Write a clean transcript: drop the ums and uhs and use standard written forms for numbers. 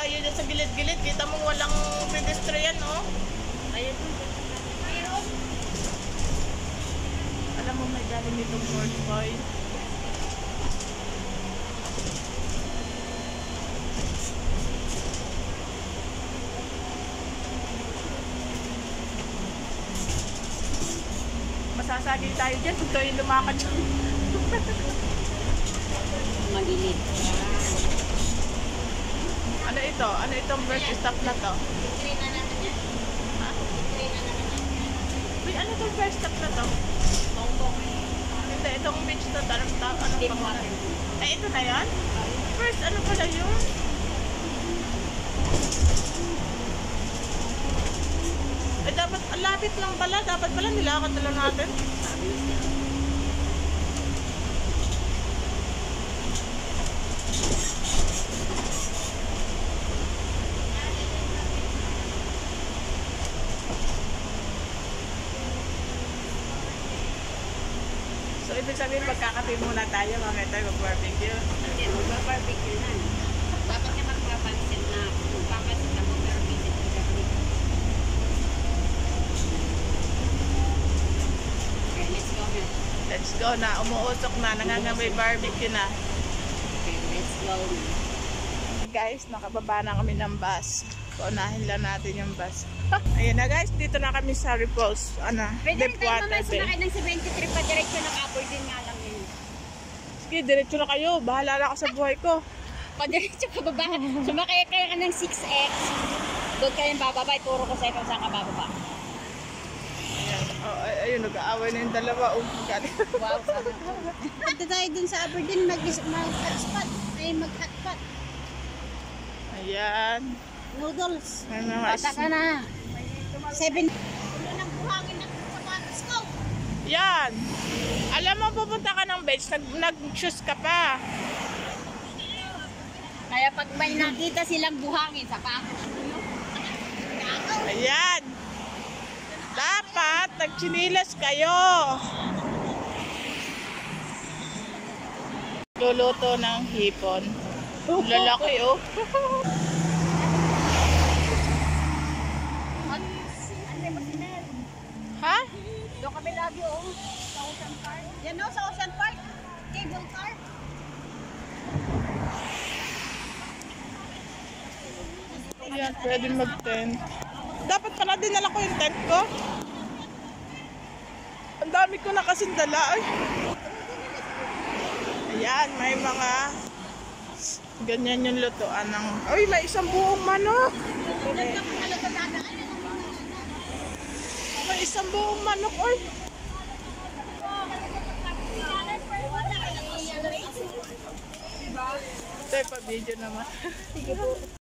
kayo dyan sa gilid-gilid. Kita mong walang pedestrian, no? Ayun. Alam mo, may galing itong Fort Boy. Masasagi tayo dyan kung tayo lumakad dyan. Magilid. Ano ito? Ano itong first stop na to? Train na naman yan. Ha? Train na naman yan. Uy, ano itong first stop na to? Bongbong. Hindi, itong beach to. Anong Deep pangalan? water. Ay, ito na yan? First, ano pala yun? Eh, dapat, lapit lang pala. Dapat pala nilakad na lang natin. So, ibig sabihin, magkakape muna tayo. Mamaya tayo mag-barbecue. Hindi, mag-barbecue na. Dapat niya magpapansin na magpapansin na pero visit ko siya. Okay, let's go na. Let's go na. Umuusok na. Nangangamoy barbecue na. Okay, let's go na. Guys, nakababa na kami ng bus. Paunahin lang natin yung bus. Ayun na guys, dito na kami sa Repulse. Pwede rin tayo Deepwater naman Bay. sumakay ng 73 pa diretso ng Apple din nga lang yun. Sige, diretso na kayo. Bahala na ako sa buhay ko. Padiretso ka baba. Sumakay kayo ka ng 6X. Doon kayo bababa. Ituro ko sa'yo kung saan ka bababa. Ayan. Oh, ayun, nag-aaway na yung dalawa. Wow, sana. Punta tayo dun sa Aberdeen, mag-hotspot. Ay, mag-hotpot. Ayan. Noodles. May mga Bata ka na. 7. Ulo ng buhangin ng sapatos ko. Yan. Alam mo, pupunta ka ng beach, nag-shoes ka pa. Kaya pag may nakita silang buhangin sa pako. Ayan. Dapat, nagchinilas kayo. Luluto ng hipon. Lalaki, oh. Ha? Doon kami lagi sa Ocean Park. Yan o, sa Ocean Park. Cable car. Ayan, pwede mag-tent. Dapat pala dinala ko yung tent ko. Ang dami ko na kasing dala. Ay. Ayan, may mga ganyan yung lutuan ng... Ay, may isang buong manok. May isang buong manok, oy. Ito, pa-video naman.